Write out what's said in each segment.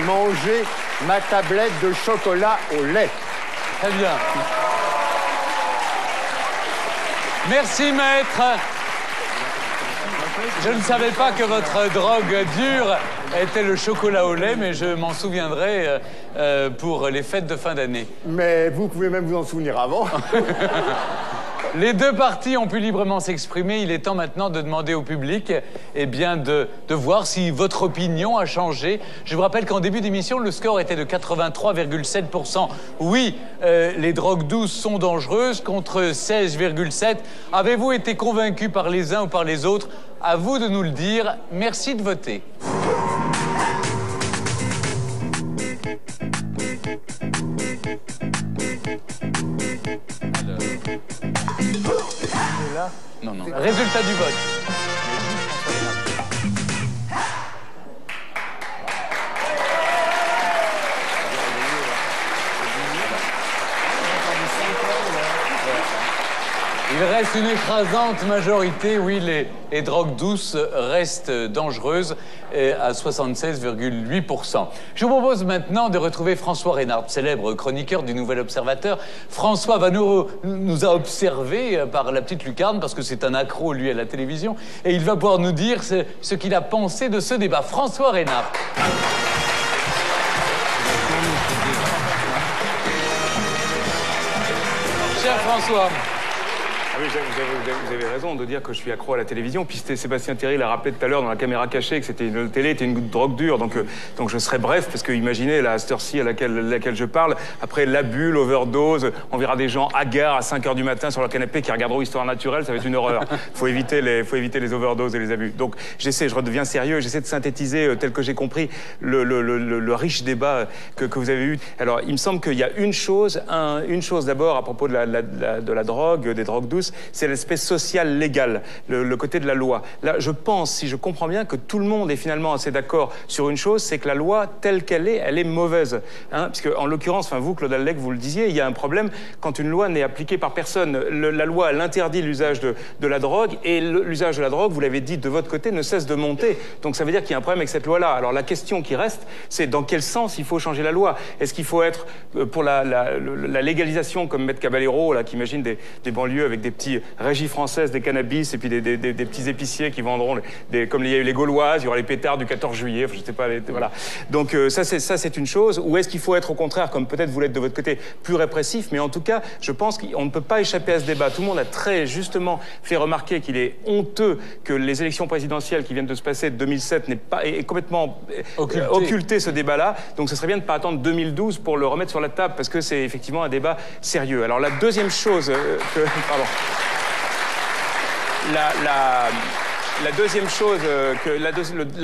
manger ma tablette de chocolat au lait. Très bien. Merci, maître. Je ne savais pas que votre drogue dure était le chocolat au lait, mais je m'en souviendrai pour les fêtes de fin d'année. Mais vous pouvez même vous en souvenir avant. Les deux parties ont pu librement s'exprimer. Il est temps maintenant de demander au public de voir si votre opinion a changé. Je vous rappelle qu'en début d'émission, le score était de 83,7%. Oui, les drogues douces sont dangereuses, contre 16,7%. Avez-vous été convaincu par les uns ou par les autres? À vous de nous le dire. Merci de voter. Non. Résultat du vote. Il reste une écrasante majorité. Oui, les drogues douces restent dangereuses à 76,8%. Je vous propose maintenant de retrouver François Reynard, célèbre chroniqueur du Nouvel Observateur. François nous a observé par la petite lucarne, parce que c'est un accro, lui, à la télévision, et il va pouvoir nous dire ce qu'il a pensé de ce débat. François Reynard. Cher François. Ah oui, vous avez raison de dire que je suis accro à la télévision. Puis Sébastien Thierry l'a rappelé tout à l'heure dans la caméra cachée que la télé était une drogue dure. Donc je serai bref, parce que imaginez à cette heure-ci à laquelle je parle, après l'abus, l'overdose, on verra des gens hagards à 5h du matin sur leur canapé qui regarderont Histoire naturelle, ça va être une horreur. Faut éviter les overdoses et les abus. Donc je redeviens sérieux, j'essaie de synthétiser tel que j'ai compris le riche débat que vous avez eu. Alors il me semble qu'il y a une chose d'abord à propos de la drogue, des drogues douces, c'est l'aspect social légal, le côté de la loi. Là, je pense, si je comprends bien, que tout le monde est finalement assez d'accord sur une chose, c'est que la loi, telle qu'elle est, elle est mauvaise. Puisque, en l'occurrence, vous, Claude Allègre, vous le disiez, il y a un problème quand une loi n'est appliquée par personne. La loi, elle interdit l'usage de la drogue, et l'usage de la drogue, vous l'avez dit, de votre côté, ne cesse de monter. Donc ça veut dire qu'il y a un problème avec cette loi-là. Alors la question qui reste, c'est dans quel sens il faut changer la loi? Est-ce qu'il faut être pour la légalisation, comme Maître Caballero, là, qui imagine des banlieues avec des petits régies françaises, des cannabis, et puis des petits épiciers qui vendront, comme il y a eu les Gauloises, il y aura les pétards du 14 juillet, enfin, je sais pas, voilà. Donc ça c'est une chose. Ou est-ce qu'il faut être au contraire, comme peut-être vous l'êtes de votre côté, plus répressif? Mais en tout cas, je pense qu'on ne peut pas échapper à ce débat. Tout le monde a très justement fait remarquer qu'il est honteux que les élections présidentielles qui viennent de se passer de 2007 ait complètement occulté ce débat-là. Donc ce serait bien de ne pas attendre 2012 pour le remettre sur la table, parce que c'est effectivement un débat sérieux. Alors la deuxième chose pardon. La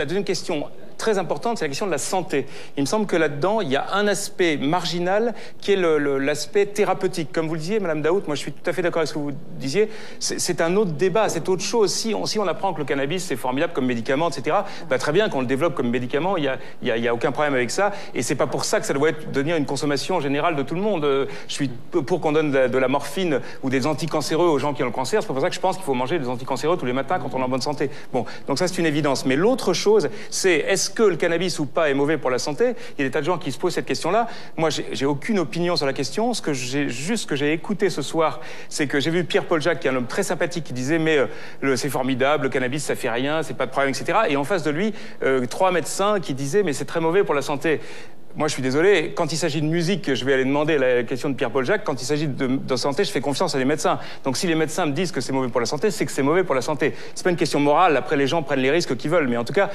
deuxième question très importante, c'est la question de la santé. Il me semble que là-dedans, il y a un aspect marginal qui est l'aspect thérapeutique. Comme vous le disiez, Madame Daoud, moi je suis tout à fait d'accord avec ce que vous disiez, c'est un autre débat, c'est autre chose. Si on apprend que le cannabis c'est formidable comme médicament, etc., très bien qu'on le développe comme médicament, il y a aucun problème avec ça, et c'est pas pour ça que ça doit devenir une consommation générale de tout le monde. Je suis pour qu'on donne de la morphine ou des anticancéreux aux gens qui ont le cancer, c'est pour ça que je pense qu'il faut manger des anticancéreux tous les matins quand on est en bonne santé. Bon, donc ça c'est une évidence. Mais l'autre chose, c'est est-ce que le cannabis ou pas est mauvais pour la santé? Il y a des tas de gens qui se posent cette question-là. Moi, j'ai aucune opinion sur la question. Ce que j'ai écouté ce soir, c'est que j'ai vu Pierre-Paul Jacques, qui est un homme très sympathique, qui disait mais c'est formidable, le cannabis ça fait rien, c'est pas de problème, etc. Et en face de lui, 3 médecins qui disaient mais c'est très mauvais pour la santé. Moi, je suis désolé, quand il s'agit de musique, je vais aller demander la question de Pierre-Paul Jacques. Quand il s'agit de santé, je fais confiance à les médecins. Donc, si les médecins me disent que c'est mauvais pour la santé, c'est que c'est mauvais pour la santé. C'est pas une question morale. Après, les gens prennent les risques qu'ils veulent. Mais en tout cas,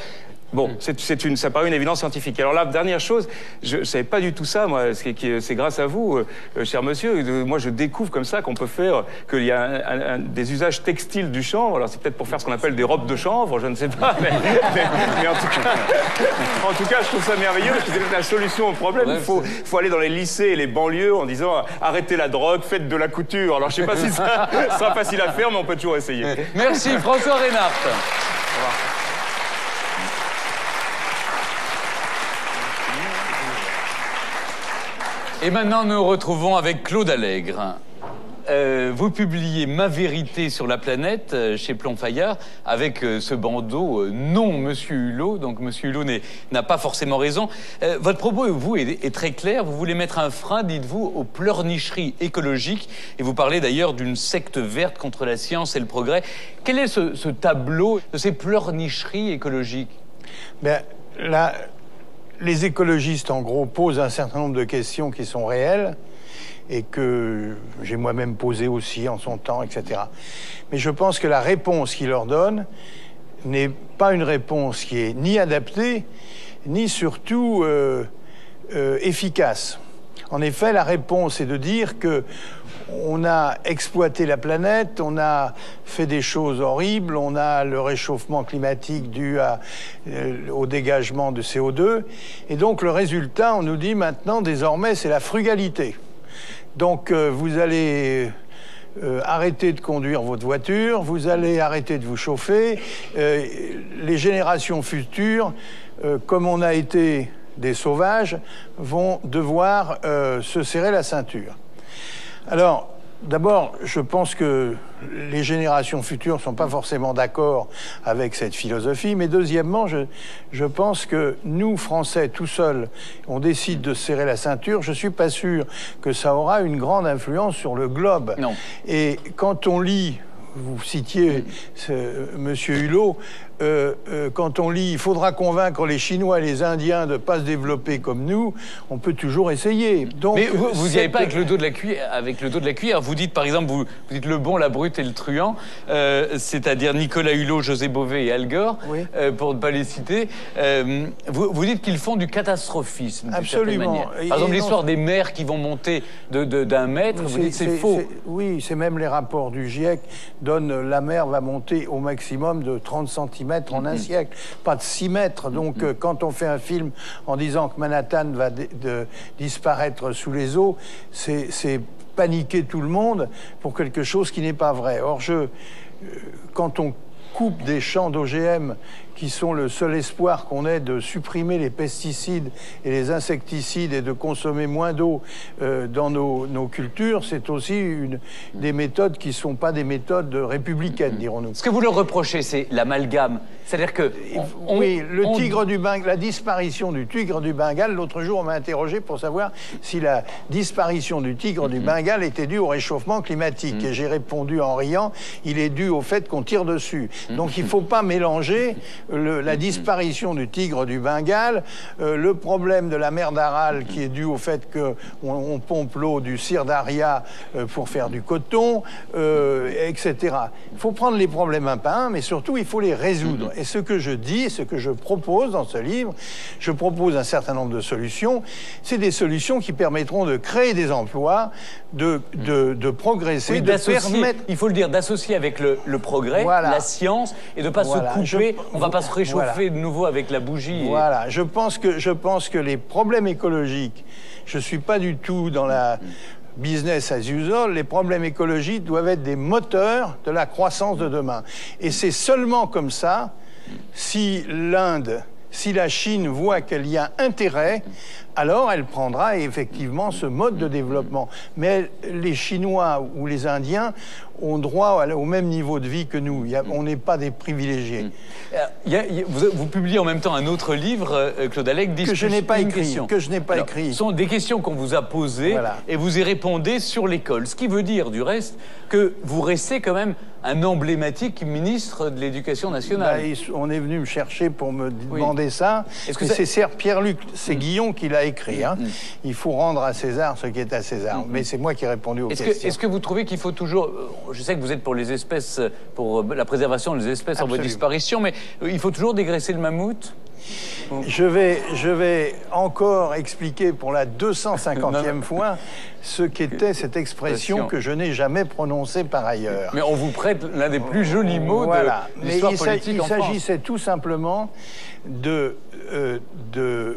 bon, ça paraît une évidence scientifique. Alors là, dernière chose, je savais pas du tout ça, moi. C'est grâce à vous, cher monsieur. Moi, je découvre comme ça qu'on peut faire, qu'il y a des usages textiles du chanvre. Alors, c'est peut-être pour faire ce qu'on appelle des robes de chanvre, je ne sais pas. Mais en tout cas, je trouve ça merveilleux. C'est la solution au problème. Il faut aller dans les lycées et les banlieues en disant arrêtez la drogue, faites de la couture. Alors, je sais pas si ça sera facile à faire, mais on peut toujours essayer. Merci, François Reynard. Au revoir. Et maintenant, nous nous retrouvons avec Claude Allègre. vous publiez Ma vérité sur la planète chez Plomb Fayard avec ce bandeau non Monsieur Hulot. Donc Monsieur Hulot n'a pas forcément raison. Votre propos, vous, est très clair. Vous voulez mettre un frein, dites-vous, aux pleurnicheries écologiques. Et vous parlez d'ailleurs d'une secte verte contre la science et le progrès. Quel est ce tableau de ces pleurnicheries écologiques? Ben, là, les écologistes, en gros, posent un certain nombre de questions qui sont réelles et que j'ai moi-même posées aussi en son temps, etc. Mais je pense que la réponse qu'ils leur donnent n'est pas une réponse qui est ni adaptée, ni surtout efficace. En effet, la réponse est de dire que on a exploité la planète, on a fait des choses horribles, on a le réchauffement climatique dû au dégagement de CO2. Et donc, le résultat, on nous dit maintenant, désormais, c'est la frugalité. Donc, vous allez arrêter de conduire votre voiture, vous allez arrêter de vous chauffer. Les générations futures, comme on a été des sauvages, vont devoir se serrer la ceinture. Alors, d'abord, je pense que les générations futures ne sont pas forcément d'accord avec cette philosophie, mais deuxièmement, je pense que nous, Français, tout seuls, on décide de se serrer la ceinture. Je ne suis pas sûr que ça aura une grande influence sur le globe. Non. Et quand on lit, vous citiez Monsieur Hulot, quand on lit « Il faudra convaincre les Chinois et les Indiens de ne pas se développer comme nous », on peut toujours essayer. Donc, mais vous n'y allez pas avec le dos de la cuillère. Vous dites, par exemple, vous dites le bon, la brute et le truand, c'est-à-dire Nicolas Hulot, José Bové et Al Gore, oui. Pour ne pas les citer. Vous dites qu'ils font du catastrophisme, d'une certaine manière. Par exemple, l'histoire des mers qui vont monter d'1 mètre, vous dites c'est faux. Oui, c'est même les rapports du GIEC donnent la mer va monter au maximum de 30 cm en un siècle, pas de 6 mètres. Donc, quand on fait un film en disant que Manhattan va disparaître sous les eaux, c'est paniquer tout le monde pour quelque chose qui n'est pas vrai. Or, quand on coupe des champs d'OGM qui sont le seul espoir qu'on ait de supprimer les pesticides et les insecticides et de consommer moins d'eau dans nos cultures, c'est aussi des méthodes qui ne sont pas des méthodes républicaines, dirons-nous. Ce que vous leur reprochez, c'est l'amalgame. C'est-à-dire que... oui, la disparition du tigre du Bengale, l'autre jour, on m'a interrogé pour savoir si la disparition du tigre du Bengale était due au réchauffement climatique. Et j'ai répondu en riant, il est dû au fait qu'on tire dessus. Donc il ne faut pas mélanger la disparition du tigre du Bengale, le problème de la mer d'Aral qui est dû au fait qu'on pompe l'eau du Sirdaria pour faire du coton, etc. Il faut prendre les problèmes un par un, mais surtout il faut les résoudre. Et ce que je dis, ce que je propose dans ce livre, je propose un certain nombre de solutions. C'est des solutions qui permettront de créer des emplois, de progresser, oui, de permettre... Il faut le dire, d'associer avec le progrès, voilà, la science, et de ne pas se couper. On ne va pas se réchauffer de nouveau avec la bougie. Voilà, je pense que les problèmes écologiques, je ne suis pas du tout dans la business as usual, les problèmes écologiques doivent être des moteurs de la croissance de demain. Et c'est seulement comme ça, si la Chine voit qu'il y a intérêt, alors elle prendra effectivement ce mode de développement. Mais les Chinois ou les Indiens ont droit au même niveau de vie que nous. On n'est pas des privilégiés. Vous publiez en même temps un autre livre, Claude Allègre, que je n'ai pas écrit. Ce sont des questions qu'on vous a posées, voilà, et vous y répondez sur l'école. Ce qui veut dire, du reste, que vous restez quand même un emblématique ministre de l'Éducation nationale. On est venu me chercher pour me demander ça. C'est Pierre-Luc Séguillon qui l'a écrit. Hein. Il faut rendre à César ce qui est à César. Mais c'est moi qui ai répondu aux questions. Est-ce que vous trouvez qu'il faut toujours... Je sais que vous êtes pour les espèces, pour la préservation des espèces en voie de disparition, mais il faut toujours dégraisser le mammouth? Je vais encore expliquer pour la 250e fois ce qu'était cette expression que je n'ai jamais prononcée par ailleurs. Mais on vous prête l'un des plus jolis mots de l'histoire politique en France. Il s'agissait tout simplement de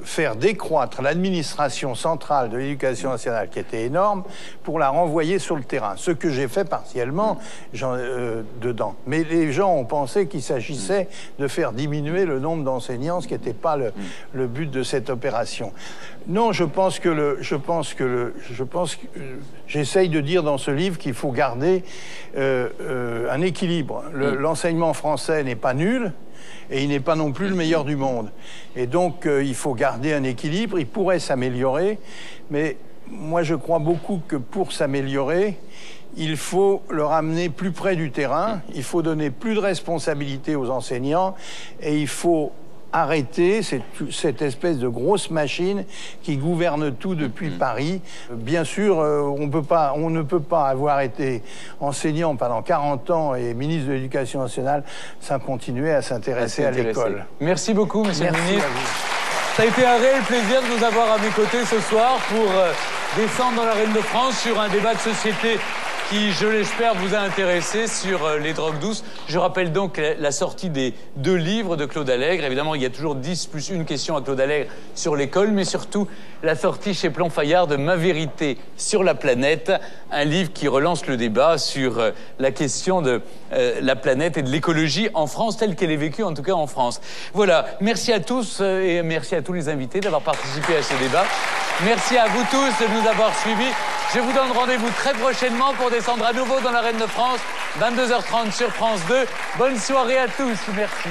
faire décroître l'administration centrale de l'éducation nationale, qui était énorme, pour la renvoyer sur le terrain. Ce que j'ai fait partiellement dedans. Mais les gens ont pensé qu'il s'agissait de faire diminuer le nombre d'enseignants, ce qui n'était pas le but de cette opération. Non, j'essaye de dire dans ce livre qu'il faut garder un équilibre. L'enseignement français n'est pas nul, et il n'est pas non plus le meilleur du monde. Et donc, il faut garder un équilibre. Il pourrait s'améliorer, mais moi, je crois beaucoup que pour s'améliorer, il faut le ramener plus près du terrain, il faut donner plus de responsabilités aux enseignants, et il faut arrêter cette espèce de grosse machine qui gouverne tout depuis Paris. Bien sûr, on ne peut pas avoir été enseignant pendant 40 ans et ministre de l'Éducation nationale sans continuer à s'intéresser à l'école. Merci beaucoup, monsieur le ministre. Ça a été un réel plaisir de vous avoir à mes côtés ce soir pour descendre dans l'arène de France sur un débat de société qui, je l'espère, vous a intéressé sur les drogues douces. Je rappelle donc la sortie des 2 livres de Claude Allègre. Évidemment, il y a toujours 10 plus 1 question à Claude Allègre sur l'école, mais surtout la sortie chez Plon Fayard de Ma vérité sur la planète, un livre qui relance le débat sur la question de la planète et de l'écologie en France, telle qu'elle est vécue, en tout cas en France. Voilà, merci à tous et merci à tous les invités d'avoir participé à ce débat. Merci à vous tous de nous avoir suivis. Je vous donne rendez-vous très prochainement pour descendre à nouveau dans l'arène de France, 22h30 sur France 2. Bonne soirée à tous. Merci.